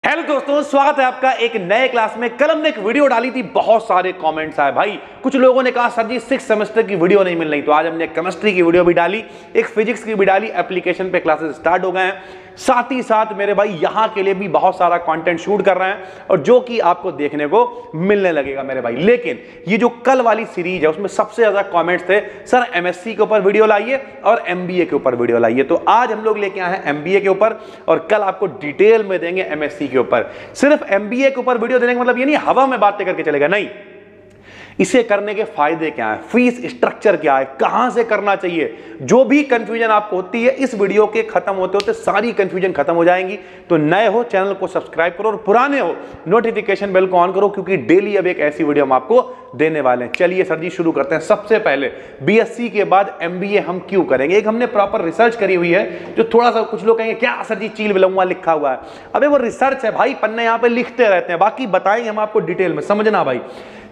Hello दोस्तों, स्वागत है आपका एक नए क्लास में। कल हमने एक वीडियो डाली थी, बहुत सारे कमेंट्स आए भाई। कुछ लोगों ने कहा सर जी 6 सेमेस्टर की वीडियो नहीं मिल रही, तो आज हमने केमिस्ट्री की वीडियो भी डाली, एक फिजिक्स की भी डाली। एप्लीकेशन पे क्लासेस स्टार्ट हो गए हैं, साथ ही साथ मेरे भाई यहाँ के लिए भी बहुत सारा कंटेंट शूट कर रहे हैं और जो कि आपको देखने को मिलने लगेगा मेरे भाई। लेकिन ये जो कल वाली सीरीज है उसमें सबसे ज्यादा कमेंट्स थे, सर एमएससी के ऊपर वीडियो लाइए और एमबीए के ऊपर वीडियो लाइए। तो आज हम लोग लेके आए हैं एमबीए के ऊपर और कल आपको डिटेल में देंगे एमएससी के ऊपर। सिर्फ एमबीए के ऊपर वीडियो देने का मतलब ये नहीं हवा में बातें करके चलेगा, नहीं। इसे करने के फायदे क्या है, फीस स्ट्रक्चर क्या है, कहां से करना चाहिए, जो भी कंफ्यूजन आपको होती है इस वीडियो के खत्म होते होते सारी कंफ्यूजन खत्म हो जाएंगी। तो नए हो चैनल को सब्सक्राइब करो और पुराने हो नोटिफिकेशन बेल को ऑन करो, क्योंकि डेली अब एक ऐसी वीडियो हम आपको देने वाले हैं। चलिए सर जी शुरू करते हैं। सबसे पहले बीएससी के बाद एमबीए हम क्यों करेंगे, एक हमने प्रॉपर रिसर्च करी हुई है। जो थोड़ा सा कुछ लोग कहेंगे क्या सर जी चील बिलौआ लिखा हुआ है, अबे वो रिसर्च है भाई, पन्ने यहां पे लिखते रहते हैं, बाकी बताएंगे हम आपको डिटेल में, समझना भाई।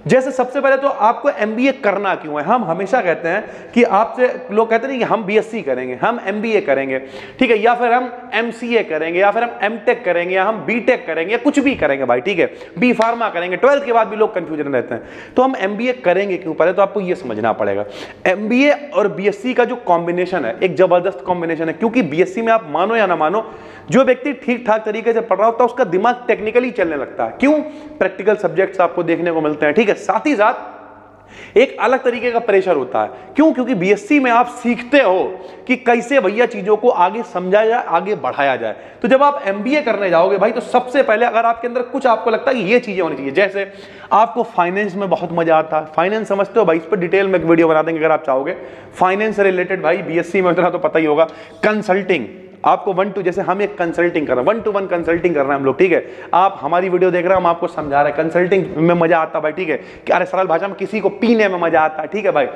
जैसे सबसे पहले तो आपको एमबीए करना क्यों है। हम हमेशा कहते हैं कि आपसे लोग कहते हैं कि हम बीएससी करेंगे, हम एमबीए करेंगे, ठीक है, या फिर हम एमसीए करेंगे, या फिर हम एमटेक करेंगे, या हम बीटेक करेंगे, या कुछ भी करेंगे भाई, ठीक है, बी फार्मा करेंगे। 12th के बाद भी लोग कंफ्यूजन रहते हैं। तो हम एमबीए करेंगे क्यों, पहले तो आपको यह समझना पड़ेगा एमबीए और बीएससी का जो कॉम्बिनेशन है एक जबरदस्त कॉम्बिनेशन है। क्योंकि बीएससी में आप मानो या ना मानो, जो व्यक्ति ठीक ठाक तरीके से पढ़ रहा होता है उसका दिमाग टेक्निकली चलने लगता है। क्यों, प्रैक्टिकल सब्जेक्ट्स आपको देखने को मिलते हैं, ठीक है, साथ ही साथ एक अलग तरीके का प्रेशर होता है। क्यों, क्योंकि बीएससी में आप सीखते हो कि कैसे भैया चीजों को आगे समझाया जाए, आगे बढ़ाया जाए। तो जब आप एमबीए करने जाओगे भाई, तो सबसे पहले अगर आपके अंदर कुछ आपको लगता है कि ये चीजें होनी चाहिए, जैसे आपको फाइनेंस में बहुत मजा आता है, फाइनेंस समझते हो भाई, इस पर डिटेल में एक वीडियो बना देंगे अगर आप चाहोगे। फाइनेंस से रिलेटेड भाई बीएससी में उतना तो पता ही होगा। कंसल्टिंग आपको 1 to, जैसे हम एक कंसल्टिंग कर रहे हैं, 1-to-1 कंसल्टिंग कर रहे हैं हम लोग, ठीक है, आप हमारी वीडियो देख रहे हैं, हम आपको समझा रहे हैं, कंसल्टिंग में मजा आता है भाई, ठीक है, कि अरे सरल भाषा में किसी को पीने में मजा आता है, ठीक है भाई।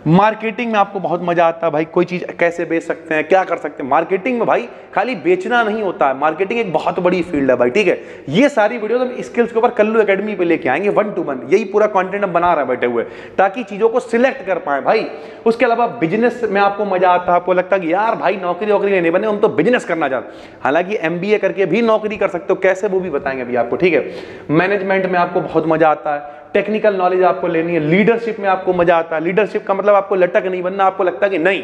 मार्केटिंग में आपको बहुत मजा आता है भाई, कोई चीज कैसे बेच सकते हैं, क्या कर सकते हैं मार्केटिंग में भाई, खाली बेचना नहीं होता है, मार्केटिंग एक बहुत बड़ी फील्ड है भाई, ठीक है। ये सारी वीडियो हम स्किल्स के ऊपर कल्लू एकेडमी पे लेके आएंगे 1-to-1, यही पूरा कंटेंट हम बना रहे हैं बैठे हुए, ताकि चीजों को सिलेक्ट कर पाए भाई। उसके अलावा बिजनेस में आपको मजा आता है, आपको लगता है कि यार भाई नौकरी वोकरी नहीं बने, हम तो बिजनेस करना चाहते, हालांकि एमबीए करके भी नौकरी कर सकते हो, कैसे वो भी बताएंगे अभी आपको, ठीक है। मैनेजमेंट में आपको बहुत मजा आता है, टेक्निकल नॉलेज आपको लेनी है, लीडरशिप में आपको मजा आता है, लीडरशिप का मतलब आपको लटक नहीं बनना, आपको लगता है कि नहीं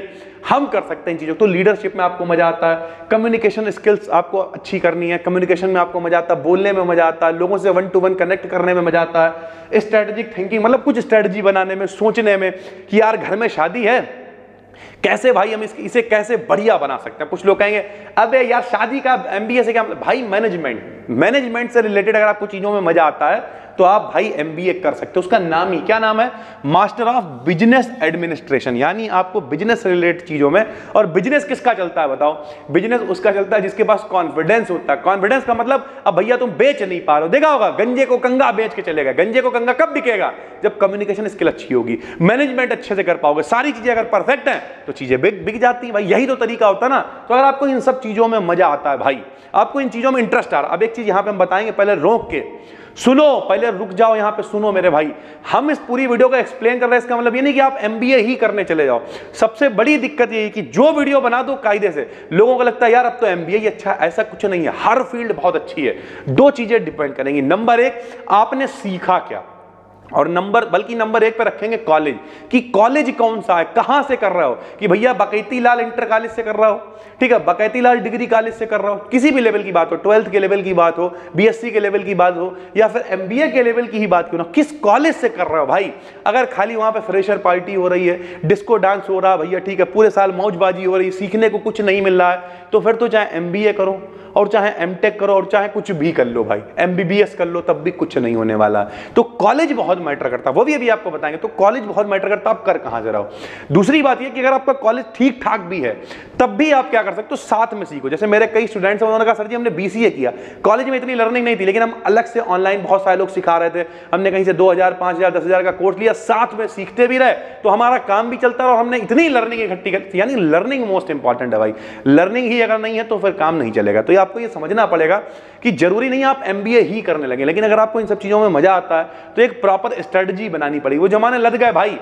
हम कर सकते हैं इन चीजों, तो लीडरशिप में आपको मजा आता है। कम्युनिकेशन स्किल्स आपको अच्छी करनी है, कम्युनिकेशन में आपको मजा आता है, बोलने में मजा आता है, लोगों से 1-to-1 कनेक्ट करने में मजा आता है। स्ट्रेटेजिक थिंकिंग मतलब कुछ स्ट्रेटजी बनाने में, सोचने में कि यार घर में शादी है, कैसे भाई हम इसे कैसे बढ़िया बना सकते हैं। कुछ लोग कहेंगे अबे यार शादी का एमबीए से क्या मतलब, भाई मैनेजमेंट से रिलेटेड अगर आपको चीजों में मजा आता है तो आप भाई एमबीए कर सकते हो। उसका नाम ही क्या नाम है, मास्टर ऑफ बिजनेस एडमिनिस्ट्रेशन, यानी आपको बिजनेस से रिलेटेड चीजों में। और बिजनेस किसका चलता है बताओ, बिजनेस उसका चलता है जिसके पास कॉन्फिडेंस होता है। कॉन्फिडेंस का मतलब अब भैया तुम बेच नहीं पा रहे हो, देखा होगा गंजे को कंगा बेच के चलेगा, गंजे को कंगा कब बिकेगा, जब कम्युनिकेशन स्किल अच्छी होगी, मैनेजमेंट अच्छे से कर पाओगे, सारी चीजें अगर परफेक्ट हैं तो चीजें बिक जाती है भाई, यही तो तरीका होता है ना। तो अगर आपको इन सब चीजों में मजा आता है भाई, आपको इन चीजों में इंटरेस्ट आ रहा है, अब एक चीज यहां पे हम बताएंगे, पहले रोक के सुनो, पहले रुक जाओ यहां पे सुनो मेरे भाई। हम इस पूरी वीडियो को एक्सप्लेन कर रहे हैं, इसका मतलब ये नहीं कि आप एमबीए ही करने चले जाओ। सबसे बड़ी दिक्कत ये है कि जो वीडियो बना दो कायदे से, लोगों को लगता है यार अब तो एमबीए ही अच्छा, ऐसा कुछ नहीं है, हर फील्ड बहुत अच्छी है। 2 चीजें डिपेंड करेंगी, नंबर 1 आपने सीखा क्या, और नंबर 1 पे रखेंगे कॉलेज, कि कॉलेज कौन सा है, कहां से कर रहे हो, कि भैया बकैती लाल इंटर कॉलेज से कर रहा हो, ठीक है, बकैती लाल डिग्री कॉलेज से कर रहा हो, किसी भी लेवल की बात हो, 12th के लेवल की बात हो, बीएससी के लेवल की बात हो, या फिर एमबीए के लेवल की ही बात क्यों ना, किस कॉलेज से कर रहे हो भाई। अगर खाली वहां पे फ्रेशर पार्टी हो रही है, डिस्को डांस हो रहा है भैया, ठीक है, पूरे साल मौजबाजी हो रही है, सीखने को कुछ नहीं मिल रहा है, तो फिर तो चाहे एमबीए करो और चाहे एमटेक करो और चाहे कुछ भी कर लो भाई, एमबीबीएस कर लो, तब भी कुछ नहीं होने वाला। तो कॉलेज बहुत मैटर करता है, वो भी अभी आपको बताएंगे। तो कॉलेज बहुत मैटर करता है, आप कर कहां से रहो। दूसरी बात ये कि अगर आपका कॉलेज ठीक ठाक भी है तब भी आप क्या कर सकते हो, साथ में सीखो। जैसे मेरे कई स्टूडेंट्स हैं, उन्होंने कहा सर जी हमने बीसीए किया, कॉलेज में इतनी लर्निंग नहीं थी, लेकिन हम अलग से ऑनलाइन बहुत सारे लोग सिखा रहे थे, हमने कहीं से 2000, 5000, 10,000 का कोर्स लिया, साथ में सीखते भी रहे, तो हमारा काम भी चलता रहा और हमने इतनी लर्निंग इकट्ठी कर, यानी लर्निंग मोस्ट इंपॉर्टेंट है भाई। लर्निंग ही अगर नहीं है तो फिर काम नहीं चलेगा। तो ये आपको ये समझना पड़ेगा कि जरूरी नहीं आप एमबीए ही करने लगे, लेकिन अगर आपको इन सब चीजों में मजा आता है तो एक प्रॉपर स्ट्रेटजी बनानी पड़ेगी। वो जमाने लद गए भाई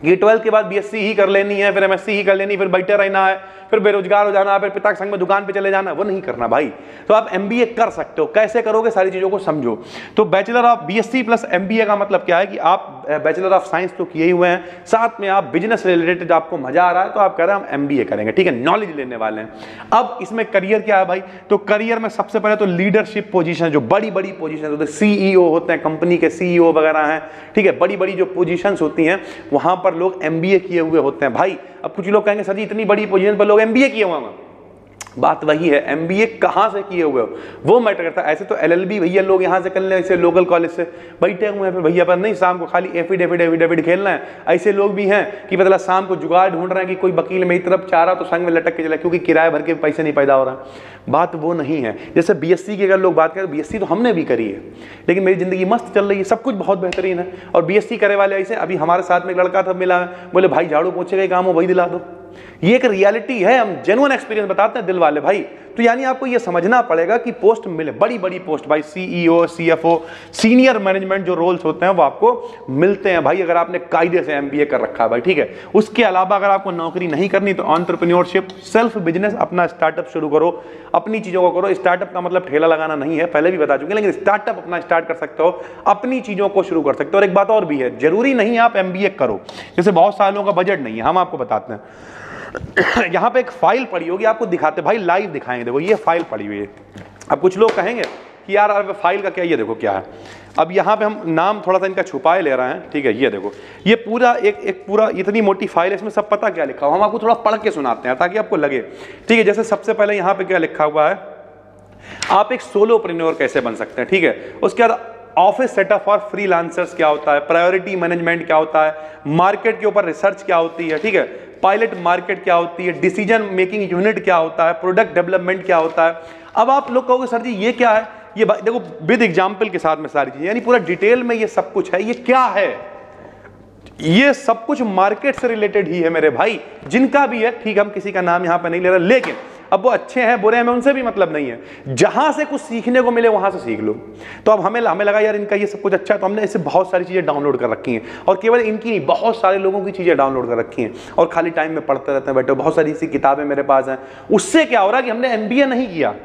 कि 12th के बाद बीएससी ही कर लेनी है, फिर एमएससी ही कर लेनी, फिर बैठे रहना है, फिर बेरोजगार हो जाना, फिर पिता के संग में दुकान पे चले जाना, वो नहीं करना भाई। तो आप एमबीए कर सकते हो, कैसे करोगे सारी चीजों को समझो। तो bachelor of BSc plus MBA का मतलब क्या है कि आप बैचलर ऑफ साइंस तो किए ही हुए हैं, साथ में आप बिजनेस रिलेटेड आपको मजा आ रहा है तो आप कह रहे हैं हम एमबीए करेंगे, ठीक है, नॉलेज लेने वाले हैं। अब इसमें करियर क्या है भाई, तो करियर में सबसे पहले तो लीडरशिप पोजीशन, जो बड़ी बड़ी पोजीशन होती है, सीईओ होते हैं, कंपनी के सीईओ वगैरह हैं, ठीक है, बड़ी बड़ी जो पोजीशंस होती हैं वहां पर लोग एमबीए किए हुए होते हैं भाई। अब कुछ लोग कहेंगे सर जी इतनी बड़ी पोजीशन पर लोग एमबीए किए हुए हैं, बात वही है, एमबीए कहां से किए हुए हो वो मैटर करता है। ऐसे तो एलएलबी भैया लोग यहां से कर ले, ऐसे लोकल कॉलेज से बैठे हुए हैं फिर भैया पर नहीं, शाम को खाली एफिडेविड खेलना है। ऐसे लोग भी हैं कि मतलब शाम को जुगाड़ ढूंढ रहे हैं कि कोई वकील मेरी तरफ चाह रहा तो संग में लटक के चला, क्योंकि किराया भर के पैसे नहीं पैदा हो रहा। बात वो नहीं है। जैसे बीएससी की अगर लोग बात करें, बीएससी तो हमने भी करी है, लेकिन मेरी जिंदगी मस्त चल रही है, सब कुछ बहुत बेहतरीन है। और बीएससी करे वाले ऐसे, अभी हमारे साथ में एक लड़का था मिला, बोले भाई झाड़ू पोछे का काम हो वही दिला दो। ये एक रियलिटी है, हम जेन्युइन एक्सपीरियंस बताते हैं दिल वाले भाई। तो यानी आपको ये समझना पड़ेगा कि पोस्ट मिले, बड़ी बड़ी पोस्ट भाई, सीईओ, सीएफओ, सीनियर मैनेजमेंट जो रोल्स होते हैं वो आपको मिलते हैं भाई, अगर आपने कायदे से एमबीए कर रखा है भाई, ठीक है। उसके अलावा अगर आपको नौकरी नहीं करनी तो एंटरप्रेन्योरशिप, सेल्फ बिजनेस, अपना स्टार्टअप शुरू करो, अपनी चीजों को करो। स्टार्टअप का मतलब ठेला लगाना नहीं है, पहले भी बता चुके हैं, लेकिन स्टार्टअप अपना स्टार्ट कर सकते हो, अपनी चीजों को शुरू कर सकते हो। और एक बात और भी है, जरूरी नहीं आप एमबीए करो, जैसे बहुत सालों का बजट नहीं है, हम आपको बताते हैं। यहां पे एक फाइल पड़ी होगी, आपको दिखाते भाई, लाइव दिखाएंगे, देखो ये फाइल पड़ी हुई है। अब कुछ लोग कहेंगे कि यार अब फाइल का क्या, ये देखो क्या है। अब यहाँ पे हम नाम थोड़ा सा इनका छुपाए ले रहे हैं, ठीक है, ये देखो, ये पूरा एक पूरा इतनी मोटी फाइल है, इसमें सब पता क्या लिखा हुआ, हम आपको थोड़ा पढ़ के सुनाते हैं ताकि आपको लगे, ठीक है। जैसे सबसे पहले यहाँ पे क्या लिखा हुआ है, आप एक सोलोप्रेन्योर कैसे बन सकते हैं, ठीक है। उसके बाद ऑफिस सेटअप फॉर फ्रीलांसर्स क्या होता है, प्रायोरिटी मैनेजमेंट क्या होता है, मार्केट के ऊपर रिसर्च क्या होती है, ठीक है, पायलट मार्केट क्या होती है, डिसीजन मेकिंग यूनिट क्या होता है, प्रोडक्ट डेवलपमेंट क्या होता है। अब आप लोग कहोगे सर जी ये क्या है, ये देखो विद एग्जांपल के साथ में सारी चीजें, यानी पूरा डिटेल में ये सब कुछ है। ये क्या है, ये सब कुछ मार्केट से रिलेटेड ही है मेरे भाई, जिनका भी है, ठीक, हम किसी का नाम यहां पे नहीं ले रहे, लेकिन अब वो अच्छे हैं बुरे हैं हमें उनसे भी मतलब नहीं है, जहां से कुछ सीखने को मिले वहां से सीख लो। तो अब हमें लगा यार इनका ये सब कुछ अच्छा है, तो हमने इससे बहुत सारी चीजें डाउनलोड कर रखी हैं, और केवल इनकी नहीं, बहुत सारे लोगों की चीजें डाउनलोड कर रखी हैं, और खाली टाइम में पढ़ते रहते हैं बैठे। बहुत सारी ऐसी किताबें मेरे पास हैं। उससे क्या हो रहा है कि हमने एमबीए नहीं किया,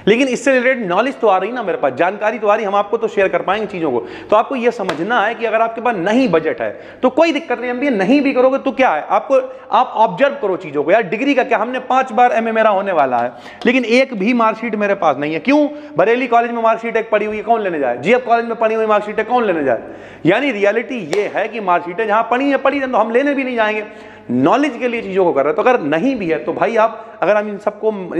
लेकिन इससे रिलेटेड नॉलेज तो आ रही ना मेरे पास, जानकारी तो आ रही, हम आपको तो शेयर कर पाएंगे चीजों को। तो आपको यह समझना है कि अगर आपके पास नहीं बजट है तो कोई दिक्कत नहीं, एमबीए नहीं भी करोगे तो क्या है, आपको आप ऑब्जर्व करो चीजों को। यार डिग्री का क्या, हमने 5 बार एमए मेरा होने वाला है, लेकिन एक भी मार्कशीट मेरे पास नहीं है। क्यों? बरेली कॉलेज में मार्कशीट एक पड़ी हुई है, कौन लेने जाए? जीएफ कॉलेज में पड़ी हुई मार्कशीट है, कौन लेने जाए? यानी रियलिटी ये है कि मार्कशीटें जहां पड़ी है तो हम लेने भी नहीं जाएंगे। नॉलेज के लिए चीजों को कर रहे हैं। तो अगर नहीं भी है तो भाई आप, अगर हम इन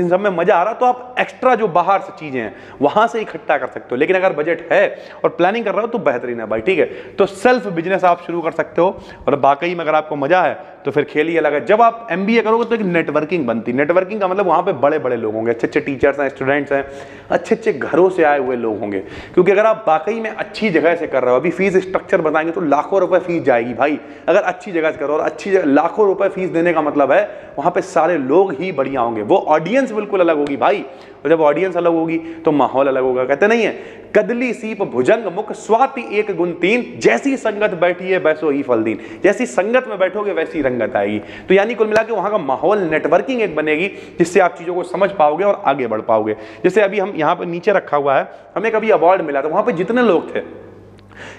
सब में मजा आ रहा तो आप एक्स्ट्रा जो बाहर से चीजें हैं वहां से इकट्ठा कर सकते हो। लेकिन अगर बजट है और प्लानिंग कर रहे हो तो बेहतरीन है भाई, ठीक है। तो सेल्फ बिजनेस आप शुरू कर सकते हो, और बाकी में अगर आपको मजा है तो फिर खेल ही अलग है। जब आप एमबीए करोगे तो एक नेटवर्किंग बनती, नेटवर्किंग का मतलब वहां पे बड़े बड़े लोग होंगे, अच्छे अच्छे टीचर्स हैं, स्टूडेंट्स हैं, अच्छे अच्छे घरों से आए हुए लोग होंगे। क्योंकि अगर आप वाकई में अच्छी जगह से कर रहे हो, अभी फीस स्ट्रक्चर बताएंगे तो लाखों रुपए फीस जाएगी भाई, अगर अच्छी जगह से करो। और अच्छी जगह लाखों रुपए फीस देने का मतलब है वहां पे सारे लोग ही बढ़िया होंगे, वो ऑडियंस बिल्कुल अलग होगी भाई। और जब ऑडियंस अलग होगी तो माहौल अलग होगा। कहते नहीं है, कदली सीप भुजंग मुख स्वाति एक गुण तीन, जैसी संगत बैठी है वैसो ही फल दीन। जैसी संगत में बैठोगे वैसी रंगत आएगी। तो यानी कुल मिला के वहां का माहौल, नेटवर्किंग एक बनेगी जिससे आप चीजों को समझ पाओगे और आगे बढ़ पाओगे। जैसे अभी हम यहाँ पर नीचे रखा हुआ है, हमें कभी अवार्ड मिला था, वहां पर जितने लोग थे,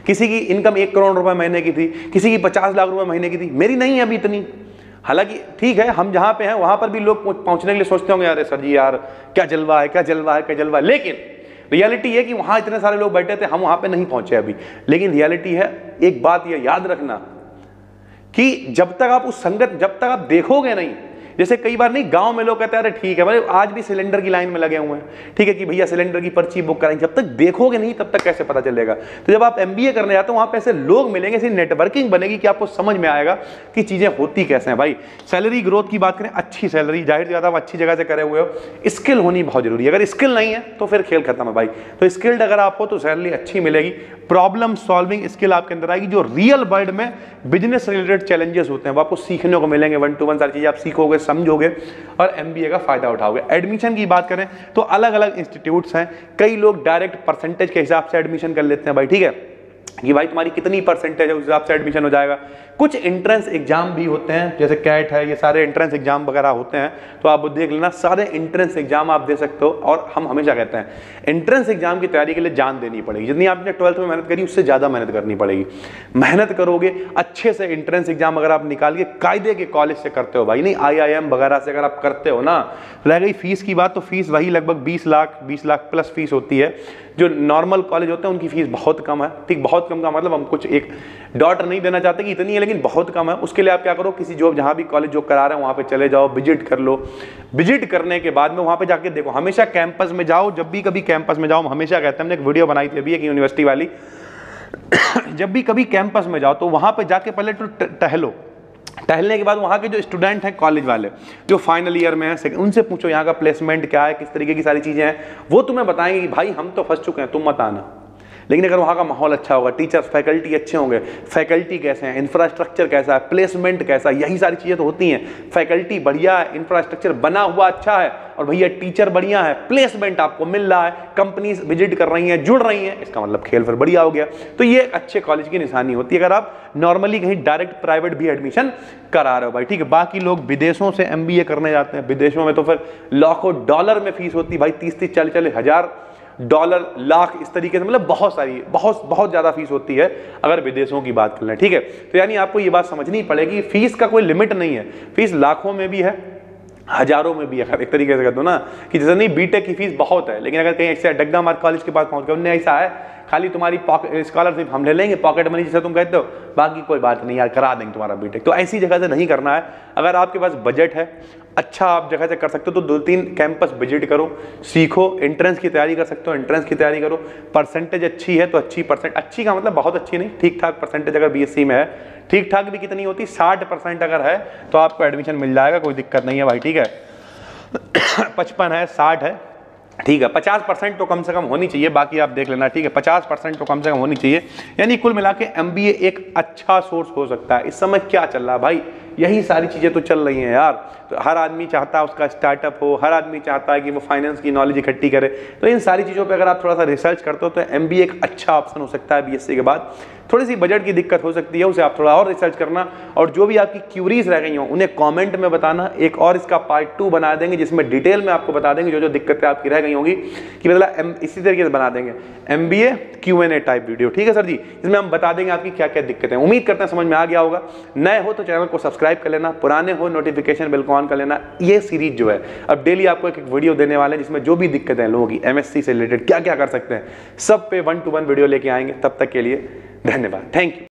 किसी की इनकम 1 करोड़ रुपए महीने की थी, किसी की 50 लाख रुपए महीने की थी, मेरी नहीं है अभी इतनी। हालांकि ठीक है, हम जहां पे हैं वहां पर भी लोग पहुंचने के लिए सोचते होंगे, यार सर जी यार क्या जलवा है, क्या जलवा है, क्या जलवा है। लेकिन रियलिटी है कि वहां इतने सारे लोग बैठे थे, हम वहां पे नहीं पहुंचे अभी। लेकिन रियलिटी है, एक बात ये याद रखना कि जब तक आप उस संगत, जब तक आप देखोगे नहीं, जैसे कई बार नहीं, गांव में लोग कहते हैं अरे ठीक है भाई आज भी सिलेंडर की लाइन में लगे हुए हैं, ठीक है कि भैया सिलेंडर की पर्ची बुक कराएंगे। जब तक देखोगे नहीं तब तक कैसे पता चलेगा। तो जब आप एमबीए करने जाते हो वहां पे ऐसे लोग मिलेंगे, ऐसी नेटवर्किंग बनेगी कि आपको समझ में आएगा कि चीजें होती कैसे हैं भाई। सैलरी ग्रोथ की बात करें, अच्छी सैलरी, जाहिर ज्यादा आप अच्छी जगह से करे हुए हो। स्किल होनी बहुत जरूरी है, अगर स्किल नहीं है तो फिर खेल खत्म है भाई। तो स्किल्ड अगर आप हो तो सैलरी अच्छी मिलेगी। प्रॉब्लम सॉल्विंग स्किल आपके अंदर आएगी, जो रियल वर्ल्ड में बिजनेस रिलेटेड चैलेंजेस होते हैं वो आपको सीखने को मिलेंगे। 1 to 1 सारी चीजें आप सीखोगे, समझोगे और एमबीए का फायदा उठाओगे। एडमिशन की बात करें तो अलग अलग इंस्टीट्यूट्स हैं, कई लोग डायरेक्ट परसेंटेज के हिसाब से एडमिशन कर लेते हैं भाई, ठीक है। कि भाई तुम्हारी कितनी परसेंटेज है, उस हिसाब से एडमिशन हो जाएगा। कुछ एंट्रेंस एग्जाम भी होते हैं, जैसे कैट है, ये सारे एंट्रेंस एग्जाम वगैरह होते हैं, तो आप देख लेना, सारे एंट्रेंस एग्जाम आप दे सकते हो। और हम हमेशा कहते हैं एंट्रेंस एग्जाम की तैयारी के लिए जान देनी पड़ेगी। जितनी आपने 12th में मेहनत करी उससे ज़्यादा मेहनत करनी पड़ेगी। मेहनत करोगे अच्छे से, एंट्रेंस एग्जाम अगर आप निकाल के कायदे के कॉलेज से करते हो भाई, नहीं IIM वगैरह से अगर आप करते हो ना, रह गई फीस की बात, तो फीस वही लगभग 20 लाख प्लस फीस होती है। जो नॉर्मल कॉलेज होते हैं उनकी फीस बहुत कम है, ठीक, बहुत कम का मतलब हम कुछ एक डॉट नहीं देना चाहते कि इतनी है, लेकिन बहुत कम है। उसके लिए आप क्या करो, किसी जो जहाँ भी कॉलेज जो करा रहे हैं वहाँ पे चले जाओ, विजिट कर लो। विजिट करने के बाद में वहाँ पे जाके देखो, हमेशा कैंपस में जाओ। जब भी कभी कैंपस में जाओ, हम हमेशा कहते हैं, हमने एक वीडियो बनाई थी अभी एक यूनिवर्सिटी वाली, जब भी कभी कैंपस में जाओ तो वहाँ पे जाके पहले तो टहलो। टहलने के बाद वहाँ के जो स्टूडेंट हैं कॉलेज वाले, जो फाइनल ईयर में हैं, उनसे पूछो यहाँ का प्लेसमेंट क्या है, किस तरीके की सारी चीज़ें हैं। वो तुम्हें बताएंगे कि भाई हम तो फंस चुके हैं, तुम मत आना। लेकिन अगर वहाँ का माहौल अच्छा होगा, टीचर्स फैकल्टी अच्छे होंगे, फैकल्टी कैसे हैं, इंफ्रास्ट्रक्चर कैसा है, प्लेसमेंट कैसा है, यही सारी चीज़ें तो होती हैं। फैकल्टी बढ़िया है, इंफ्रास्ट्रक्चर बना हुआ अच्छा है, और भैया टीचर बढ़िया है, प्लेसमेंट आपको मिल रहा है, कंपनीज विजिट कर रही हैं, जुड़ रही हैं, इसका मतलब खेल फिर बढ़िया हो गया। तो ये एक अच्छे कॉलेज की निशानी होती है अगर आप नॉर्मली कहीं डायरेक्ट प्राइवेट भी एडमिशन करा रहे हो भाई, ठीक है। बाकी लोग विदेशों से MBA करने जाते हैं, विदेशों में तो फिर लाखों डॉलर में फीस होती है भाई, 30-30, 40-40 हज़ार डॉलर, लाख, इस तरीके से, मतलब बहुत सारी, बहुत ज़्यादा फीस होती है अगर विदेशों की बात कर लें, ठीक है। तो यानी आपको ये बात समझनी पड़ेगी, फीस का कोई लिमिट नहीं है, फीस लाखों में भी है, हजारों में भी है। एक तरीके से कहते हो ना कि जैसे नहीं बीटेक की फीस बहुत है, लेकिन अगर कहीं ऐसे डग्गा मार कॉलेज के पास पहुंच गए, उनने ऐसा है खाली तुम्हारी स्कॉलरशिप हम ले लेंगे, पॉकेट मनी जिसे तुम कहते हो, बाकी कोई बात नहीं यार, करा देंगे तुम्हारा बीटेक। तो ऐसी जगह से नहीं करना है। अगर आपके पास बजट है, अच्छा आप जगह से कर सकते हो, तो 2-3 कैंपस विजिट करो, सीखो। एंट्रेंस की तैयारी कर सकते हो, एंट्रेंस की तैयारी करो। परसेंटेज अच्छी है तो अच्छी का मतलब बहुत अच्छी नहीं, ठीक ठाक परसेंटेज अगर BSc में है, ठीक ठाक भी कितनी होती, 60% अगर है तो आपको एडमिशन मिल जाएगा, कोई दिक्कत नहीं है भाई, ठीक है। 55 है, 60 है, ठीक है। 50% तो कम से कम होनी चाहिए, बाकी आप देख लेना, ठीक है। 50% तो कम से कम होनी चाहिए, यानी कुल मिला के MBA एक अच्छा सोर्स हो सकता है। इस समय क्या चल रहा है भाई, यही सारी चीज़ें तो चल रही हैं यार। तो हर आदमी चाहता है उसका स्टार्टअप हो, हर आदमी चाहता है कि वो फाइनेंस की नॉलेज इकट्ठी करे। तो इन सारी चीज़ों पे अगर आप थोड़ा सा रिसर्च करते हो तो MBA एक अच्छा ऑप्शन हो सकता है। BSc के बाद थोड़ी सी बजट की दिक्कत हो सकती है, उसे आप थोड़ा और रिसर्च करना, और जो भी आपकी क्यूरीज रह गई हो उन्हें कमेंट में बताना। एक और इसका पार्ट 2 बना देंगे जिसमें डिटेल में आपको बता देंगे जो जो दिक्कतें आपकी रह गई होंगी, कि मतलब इसी तरीके से बना देंगे MBA Q&A टाइप वीडियो, ठीक है सर जी, जिसमें हम बता देंगे आपकी क्या क्या दिक्कतें। उम्मीद करते हैं समझ में आ गया होगा। नए हो तो चैनल को सब्सक्राइब कर लेना, पुराने हो नोटिफिकेशन बेल को ऑन कर लेना। ये सीरीज जो है अब डेली आपको एक वीडियो देने वाले हैं जिसमें जो भी दिक्कतें हैं लोगों की MSc से रिलेटेड क्या क्या कर सकते हैं, सब पे 1-to-1 वीडियो लेके आएंगे। तब तक के लिए धन्यवाद, थैंक यू।